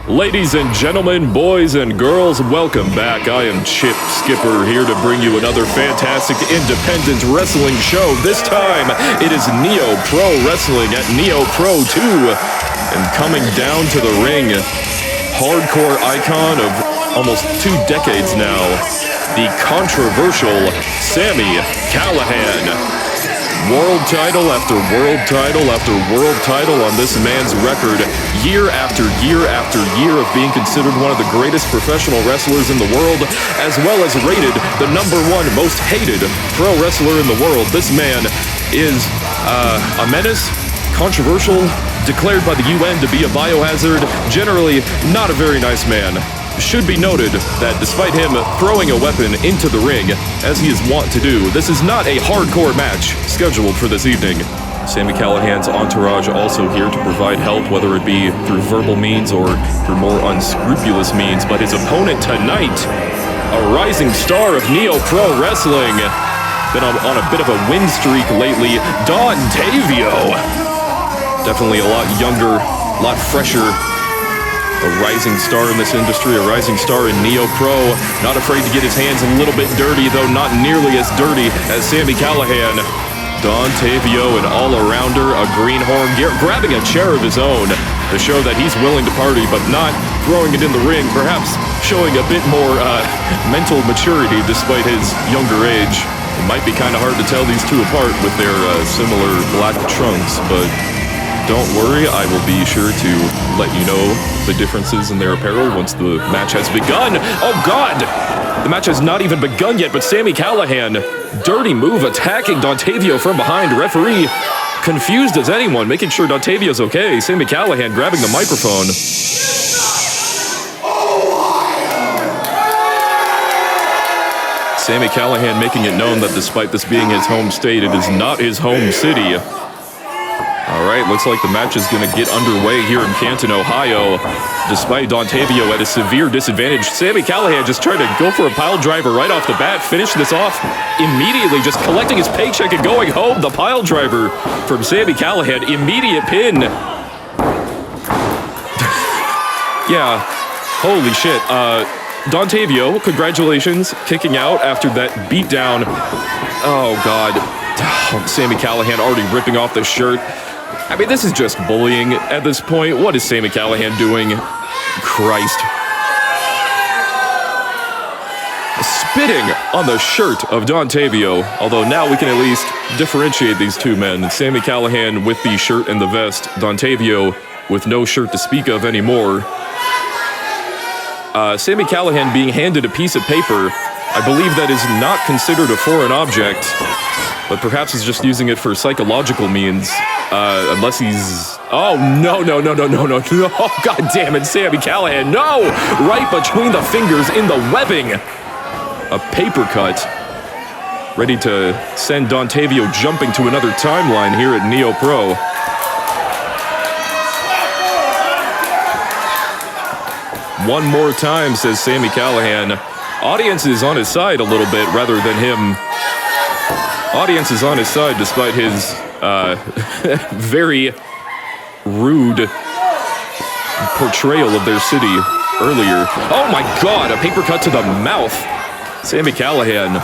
Ladies and gentlemen, boys and girls, welcome back. I am Chip Skipper, here to bring you another fantastic independent wrestling show. This time, it is NEOPro Wrestling at NEOPro 2. And coming down to the ring, hardcore icon of almost 2 decades now, the controversial Sami Callihan. World title after world title after world title on this man's record, year after year after year of being considered one of the greatest professional wrestlers in the world, as well as rated the #1 most hated pro wrestler in the world. This man is a menace, controversial, declared by the UN to be a biohazard, generally not a very nice man. Should be noted that despite him throwing a weapon into the ring, as he is wont to do, this is not a hardcore match scheduled for this evening. Sami Callihan's entourage also here to provide help, whether it be through verbal means or through more unscrupulous means. But his opponent tonight, a rising star of NEOPro Wrestling, been on a bit of a win streak lately, Dontavio. Definitely a lot younger, a lot fresher. A rising star in this industry, a rising star in NEOPro. Not afraid to get his hands a little bit dirty, though not nearly as dirty as Sami Callihan. Dontavio, an all-arounder, a greenhorn, grabbing a chair of his own to show that he's willing to party, but not throwing it in the ring, perhaps showing a bit more mental maturity despite his younger age. It might be kind of hard to tell these two apart with their similar black trunks, but don't worry, I will be sure to let you know the differences in their apparel once the match has begun. Oh God! The match has not even begun yet, but Sami Callihan, dirty move, attacking Dontavio from behind. Referee, confused as anyone, making sure Dontavio's okay. Sami Callihan grabbing the microphone. Sami Callihan making it known that despite this being his home state, it is not his home city. All right, looks like the match is going to get underway here in Canton, Ohio. Despite Dontavio at a severe disadvantage, Sami Callihan just tried to go for a pile driver right off the bat, finish this off immediately, just collecting his paycheck and going home. The pile driver from Sami Callihan, immediate pin. Yeah, holy shit. Dontavio, congratulations, kicking out after that beatdown. Oh, God. Sami Callihan already ripping off the shirt. I mean, this is just bullying at this point. What is Sami Callihan doing? Christ. Spitting on the shirt of Dontavio, although now we can at least differentiate these two men. Sami Callihan with the shirt and the vest, Dontavio with no shirt to speak of anymore. Sami Callihan being handed a piece of paper. I believe that is not considered a foreign object, but perhaps he's just using it for psychological means. Unless he's... Oh, no. Oh, God damn it, Sami Callihan, no! Right between the fingers in the webbing. A paper cut. Ready to send Dontavio jumping to another timeline here at NEOPro. One more time, says Sami Callihan. Audience is on his side a little bit rather than him. Audience is on his side despite his very rude portrayal of their city earlier. Oh my God, a paper cut to the mouth. Sami Callihan.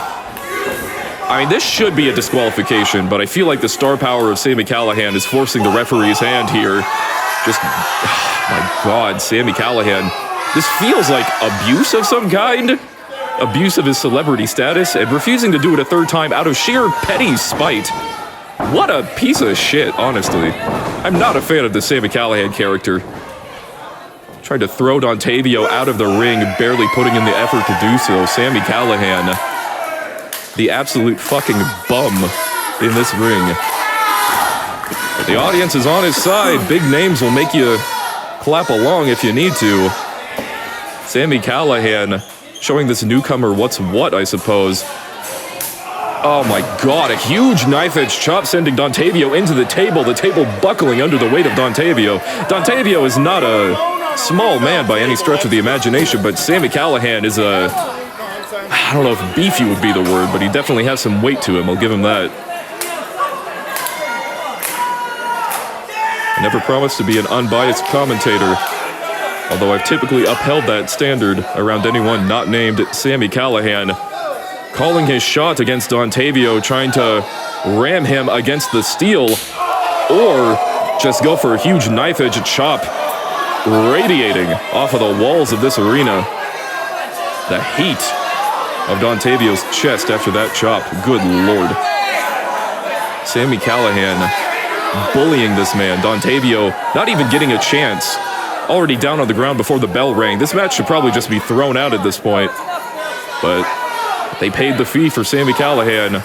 I mean, this should be a disqualification, but I feel like the star power of Sami Callihan is forcing the referee's hand here. Just, oh my God, Sami Callihan. This feels like abuse of some kind. Abuse of his celebrity status, and refusing to do it a third time out of sheer petty spite. What a piece of shit, honestly. I'm not a fan of the Sami Callihan character. Tried to throw Dontavio out of the ring, barely putting in the effort to do so. Sami Callihan, the absolute fucking bum in this ring. But the audience is on his side. Big names will make you clap along if you need to. Sami Callihan showing this newcomer what's what, I suppose. Oh my God, a huge knife-edge chop sending Dontavio into the table buckling under the weight of Dontavio. Dontavio is not a small man by any stretch of the imagination, but Sami Callihan is a... I don't know if beefy would be the word, but he definitely has some weight to him, I'll give him that. I never promised to be an unbiased commentator. Although I've typically upheld that standard around anyone not named Sami Callihan. Calling his shot against Dontavio, trying to ram him against the steel, or just go for a huge knife edge chop, radiating off of the walls of this arena. The heat of Dontavio's chest after that chop. Good lord. Sami Callihan bullying this man. Dontavio not even getting a chance. Already down on the ground before the bell rang. This match should probably just be thrown out at this point. But they paid the fee for Sami Callihan.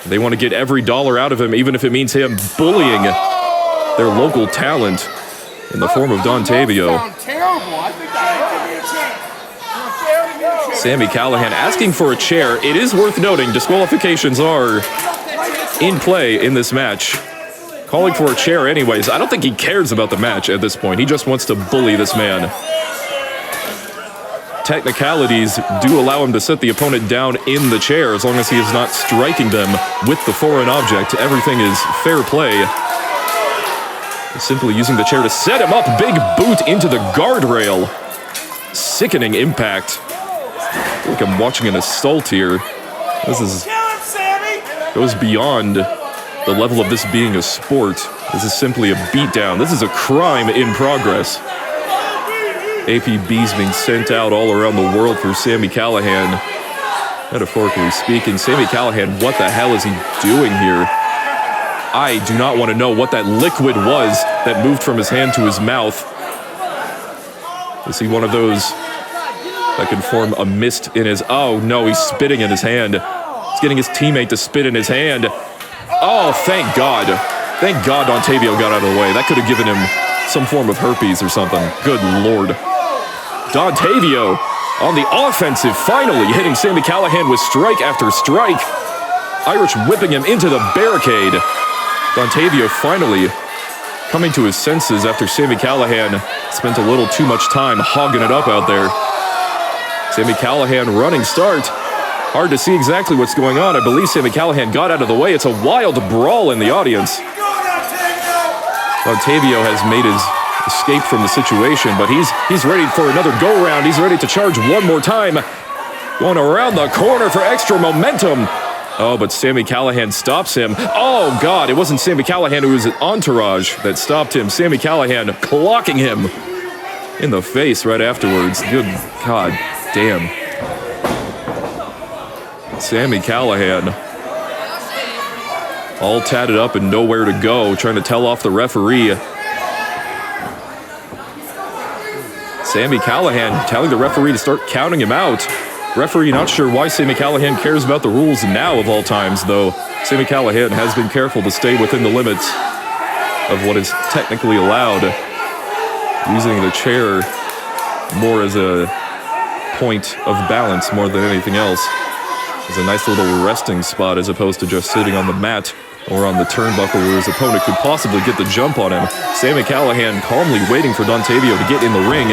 They want to get every dollar out of him, even if it means him bullying their local talent in the form of Dontavio. Sami Callihan asking for a chair. It is worth noting disqualifications are in play in this match. Calling for a chair anyways. I don't think he cares about the match at this point. He just wants to bully this man. Technicalities do allow him to set the opponent down in the chair as long as he is not striking them with the foreign object. Everything is fair play. Simply using the chair to set him up. Big boot into the guardrail. Sickening impact. I feel like I'm watching an assault here. This goes beyond the level of this being a sport. This is simply a beatdown. This is a crime in progress. APBs being sent out all around the world for Sami Callihan. Metaphorically speaking, Sami Callihan, what the hell is he doing here? I do not want to know what that liquid was that moved from his hand to his mouth. Is he one of those that can form a mist in his... Oh no, he's spitting in his hand. He's getting his teammate to spit in his hand. Oh, thank God. Thank God Dontavio got out of the way. That could have given him some form of herpes or something. Good lord. Dontavio on the offensive, finally hitting Sami Callihan with strike after strike. Irish whipping him into the barricade. Dontavio finally coming to his senses after Sami Callihan spent a little too much time hogging it up out there. Sami Callihan running start. Hard to see exactly what's going on. I believe Sami Callihan got out of the way. It's a wild brawl in the audience. Dontavio has made his escape from the situation, but he's ready for another go-round. He's ready to charge one more time. Going around the corner for extra momentum. Oh, but Sami Callihan stops him. Oh, God, it wasn't Sami Callihan, it was an entourage that stopped him. Sami Callihan clocking him in the face right afterwards. Good God damn. Sami Callihan all tatted up and nowhere to go, trying to tell off the referee. Sami Callihan telling the referee to start counting him out. Referee not sure why Sami Callihan cares about the rules now of all times, though. Sami Callihan has been careful to stay within the limits of what is technically allowed, using the chair more as a point of balance more than anything else. It's a nice little resting spot as opposed to just sitting on the mat or on the turnbuckle where his opponent could possibly get the jump on him. Sami Callihan calmly waiting for Dontavio to get in the ring.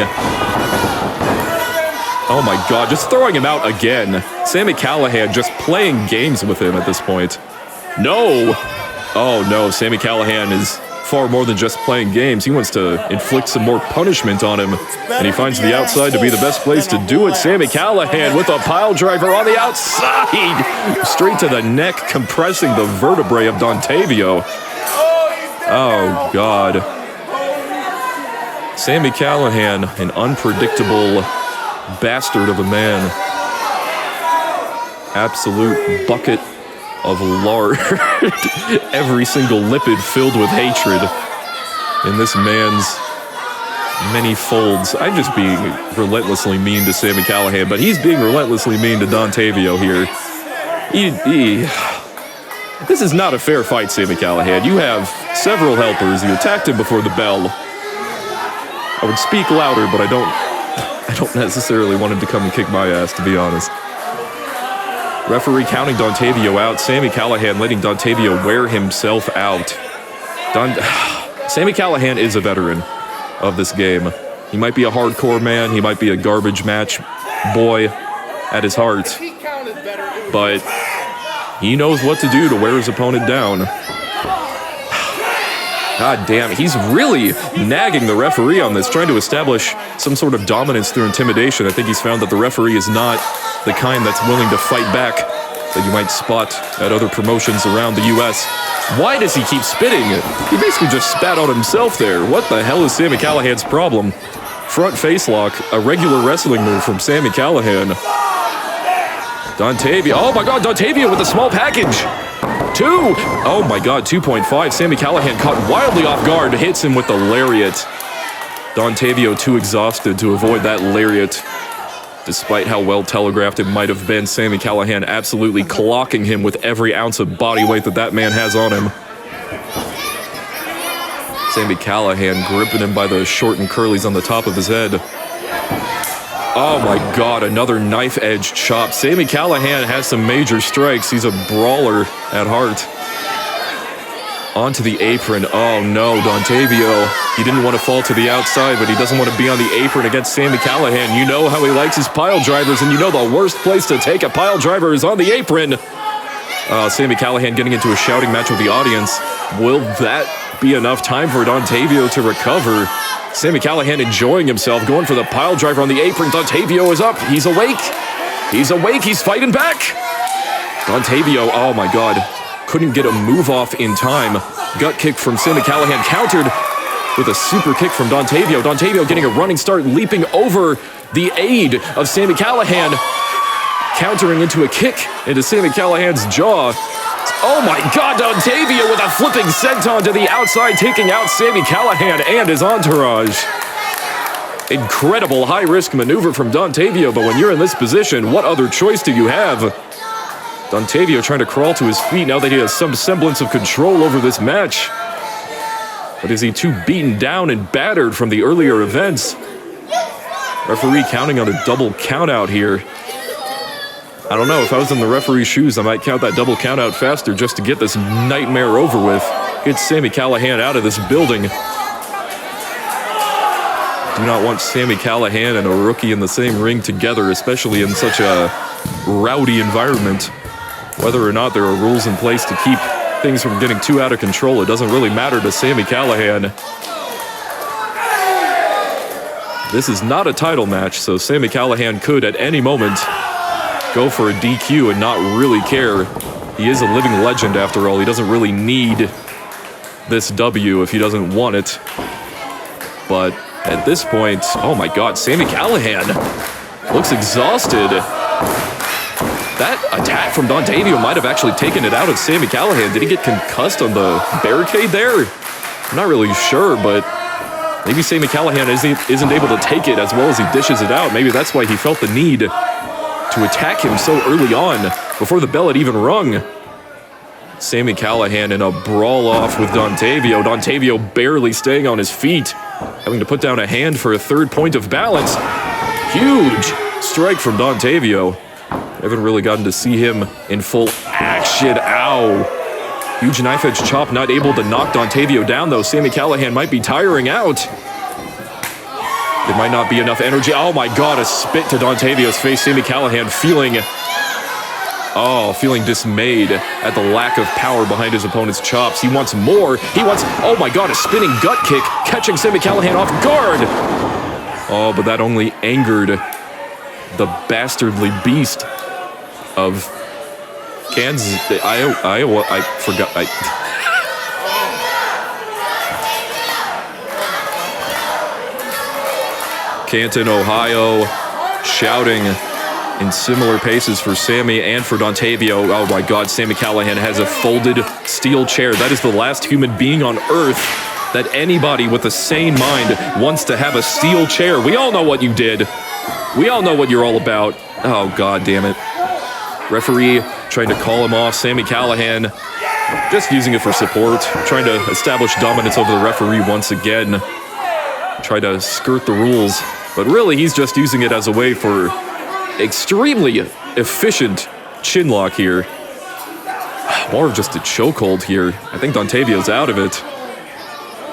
Oh my God, just throwing him out again. Sami Callihan just playing games with him at this point. No! Oh no, Sami Callihan is far more than just playing games. He wants to inflict some more punishment on him, and he finds the outside to be the best place to do it. Sami Callihan with a pile driver on the outside, straight to the neck, compressing the vertebrae of Dontavio. Oh God. Sami Callihan, an unpredictable bastard of a man. Absolute bucket of lard. Every single lipid filled with hatred in this man's many folds. I'm just being relentlessly mean to Sami Callihan, but he's being relentlessly mean to Dontavio here. This is not a fair fight, Sami Callihan. You have several helpers. You attacked him before the bell. I would speak louder, but I don't necessarily want him to come and kick my ass, to be honest. Referee counting Dontavio out. Sami Callihan letting Dontavio wear himself out. Sami Callihan is a veteran of this game. He might be a hardcore man. He might be a garbage match boy at his heart. But he knows what to do to wear his opponent down. God damn, he's really nagging the referee on this, trying to establish some sort of dominance through intimidation. I think he's found that the referee is not the kind that's willing to fight back that you might spot at other promotions around the US. Why does he keep spitting? He basically just spat on himself there. What the hell is Sami Callihan's problem? Front face lock, a regular wrestling move from Sami Callihan. Dontavio, oh my god, Dontavio with a small package. 2! Oh my god, 2.5. Sami Callihan caught wildly off guard, hits him with the lariat. Dontavio too exhausted to avoid that lariat. Despite how well telegraphed it might have been, Sami Callihan absolutely clocking him with every ounce of body weight that man has on him. Sami Callihan gripping him by the short and curlies on the top of his head. Oh my god, another knife-edge chop. Sami Callihan has some major strikes. He's a brawler at heart. Onto the apron. Oh no, Dontavio. He didn't want to fall to the outside, but he doesn't want to be on the apron against Sami Callihan. You know how he likes his pile drivers, and you know the worst place to take a pile driver is on the apron. Sami Callihan getting into a shouting match with the audience. Will that be enough time for Dontavio to recover? Sami Callihan enjoying himself, going for the pile driver on the apron. Dontavio is up. He's awake. He's awake. He's fighting back. Dontavio, oh my god, couldn't get a move off in time. Gut kick from Sami Callihan, countered with a super kick from Dontavio. Dontavio getting a running start, leaping over the aid of Sami Callihan, countering into a kick into Sami Callahan's jaw. Oh my god, Dontavio with a flipping senton to the outside, taking out Sami Callihan and his entourage. Incredible high-risk maneuver from Dontavio, but when you're in this position, what other choice do you have? Dontavio trying to crawl to his feet now that he has some semblance of control over this match. But is he too beaten down and battered from the earlier events? Referee counting on a double countout here. I don't know, if I was in the referee's shoes, I might count that double countout faster just to get this nightmare over with. Get Sami Callihan out of this building. Do not want Sami Callihan and a rookie in the same ring together, especially in such a rowdy environment. Whether or not there are rules in place to keep things from getting too out of control, it doesn't really matter to Sami Callihan. This is not a title match, so Sami Callihan could at any moment go for a DQ and not really care. He is a living legend after all. He doesn't really need this W if he doesn't want it. But at this point, oh my god, Sami Callihan looks exhausted. That attack from Dontavio might have actually taken it out of Sami Callihan. Did he get concussed on the barricade there? I'm not really sure, but maybe Sami Callihan isn't able to take it as well as he dishes it out. Maybe that's why he felt the need to attack him so early on, before the bell had even rung. Sami Callihan in a brawl-off with Dontavio. Dontavio barely staying on his feet, having to put down a hand for a third point of balance. Huge strike from Dontavio. Haven't really gotten to see him in full action. Ow. Huge knife-edge chop, not able to knock Dontavio down, though. Sami Callihan might be tiring out. There might not be enough energy. Oh my god, a spit to Dontavio's face. Sami Callihan feeling dismayed at the lack of power behind his opponent's chops. He wants more. He wants, oh my god, a spinning gut kick, catching Sami Callihan off guard. Oh, but that only angered the bastardly beast of Kansas, Iowa, I forgot. Canton, Ohio, shouting in similar paces for Sami and for Dontavio. Oh my god, Sami Callihan has a folded steel chair. That is the last human being on earth that anybody with a sane mind wants to have a steel chair. We all know what you did. We all know what you're all about. Oh god damn it. Referee trying to call him off. Sami Callihan just using it for support, trying to establish dominance over the referee once again. Try to skirt the rules, but really he's just using it as a way for extremely efficient chinlock here. More of just a chokehold here. I think Dontavio's out of it.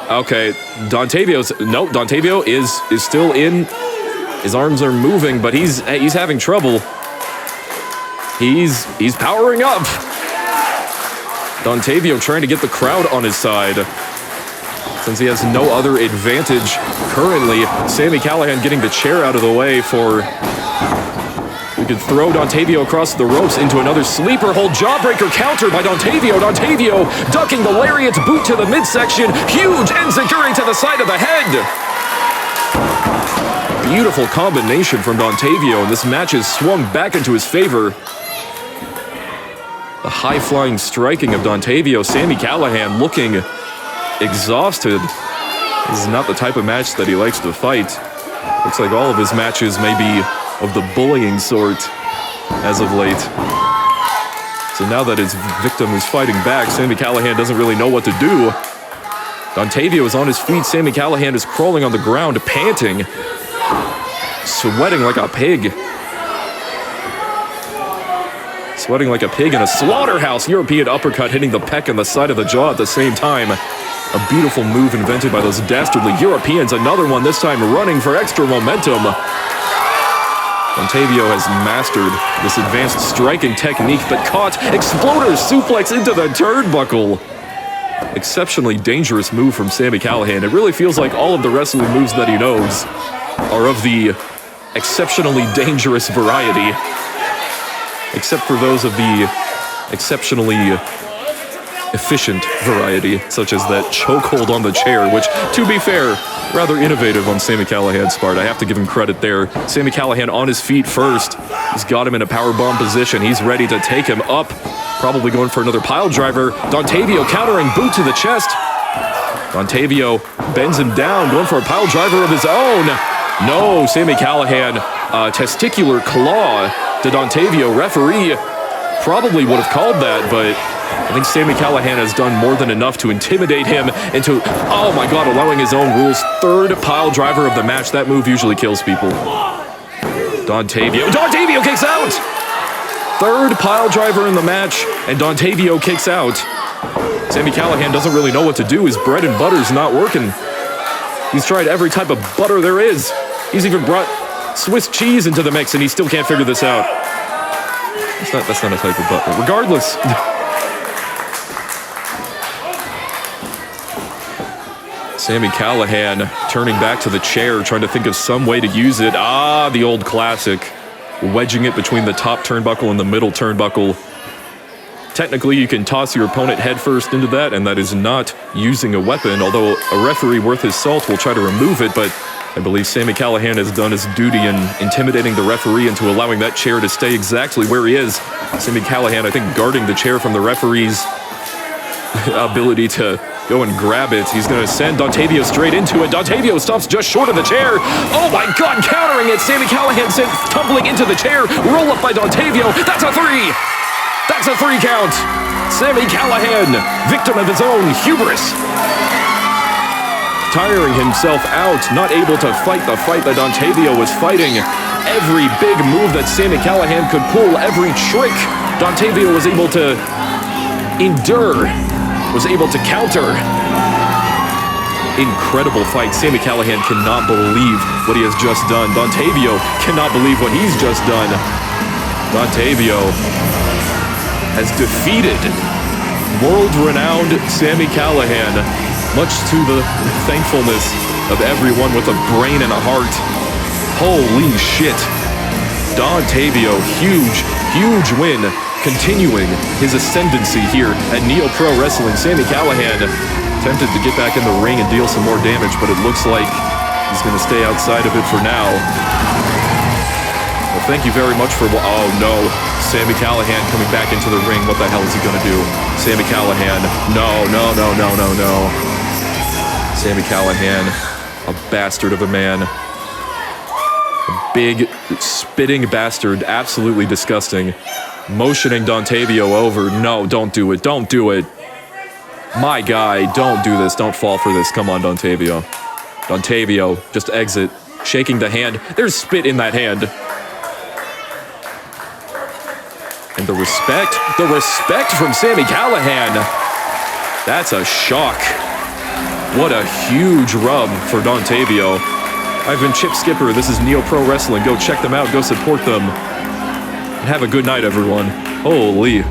Okay, Dontavio is still in. His arms are moving, but he's having trouble. He's powering up. Dontavio trying to get the crowd on his side. since he has no other advantage currently. Sami Callihan getting the chair out of the way for... We could throw Dontavio across the ropes into another sleeper hold. Jawbreaker counter by Dontavio. Dontavio ducking the lariat boot to the midsection. Huge enziguri to the side of the head. Beautiful combination from Dontavio, and this match is swung back into his favor. The high-flying striking of Dontavio. Sami Callihan looking exhausted. This is not the type of match that he likes to fight. Looks like all of his matches may be of the bullying sort as of late. So now that his victim is fighting back, Sami Callihan doesn't really know what to do. Dontavio is on his feet. Sami Callihan is crawling on the ground, panting, sweating like a pig. Sweating like a pig in a slaughterhouse. European uppercut hitting the pec and the side of the jaw at the same time. A beautiful move invented by those dastardly Europeans. Another one, this time running for extra momentum. Dontavio has mastered this advanced striking technique, but caught exploder suplex into the turnbuckle. Exceptionally dangerous move from Sami Callihan. It really feels like all of the wrestling moves that he knows are of the exceptionally dangerous variety, except for those of the exceptionally efficient variety, such as that chokehold on the chair, which, to be fair, rather innovative on Sami Callihan's part. I have to give him credit there. Sami Callihan on his feet first. He's got him in a powerbomb position. He's ready to take him up. Probably going for another pile driver. Dontavio countering boot to the chest. Dontavio bends him down, going for a pile driver of his own. No, Sami Callihan, testicular claw to Dontavio. Referee probably would have called that, but I think Sami Callihan has done more than enough to intimidate him into, oh my god, allowing his own rules. Third pile driver of the match. That move usually kills people. Dontavio kicks out! Third pile driver in the match, and Dontavio kicks out. Sami Callihan doesn't really know what to do. His bread and butter's not working. He's tried every type of butter there is. He's even brought Swiss cheese into the mix, and he still can't figure this out. That's not a type of butter. Regardless. Sami Callihan turning back to the chair, trying to think of some way to use it. Ah, the old classic. Wedging it between the top turnbuckle and the middle turnbuckle. Technically, you can toss your opponent headfirst into that, and that is not using a weapon, although a referee worth his salt will try to remove it, but I believe Sami Callihan has done his duty in intimidating the referee into allowing that chair to stay exactly where he is. Sami Callihan, I think, guarding the chair from the referee's ability to go and grab it. He's going to send Dontavio straight into it. Dontavio stops just short of the chair. Oh my god, countering it. Sami Callihan sent tumbling into the chair. Roll up by Dontavio. That's a 3. That's a 3 count. Sami Callihan, victim of his own hubris. Tiring himself out, not able to fight the fight that Dontavio was fighting. Every big move that Sami Callihan could pull, every trick Dontavio was able to endure, was able to counter. Incredible fight. Sami Callihan cannot believe what he has just done. Dontavio cannot believe what he's just done. Dontavio has defeated world-renowned Sami Callihan, much to the thankfulness of everyone with a brain and a heart. Holy shit. Dontavio, huge win, continuing his ascendancy here at NEOPro Wrestling. Sami Callihan attempted to get back in the ring and deal some more damage, but it looks like he's going to stay outside of it for now. Well, thank you very much for... Oh, no. Sami Callihan coming back into the ring. What the hell is he going to do? Sami Callihan. No. Sami Callihan, a bastard of a man. A big, spitting bastard. Absolutely disgusting. Motioning Dontavio over. No, don't do it. Don't do it. My guy, don't do this. Don't fall for this. Come on, Dontavio. Dontavio, just exit. Shaking the hand. There's spit in that hand. And the respect from Sami Callihan. That's a shock. What a huge rub for Dontavio. I've been Chip Skipper. This is NEOPro Wrestling. Go check them out. Go support them. And have a good night, everyone. Holy.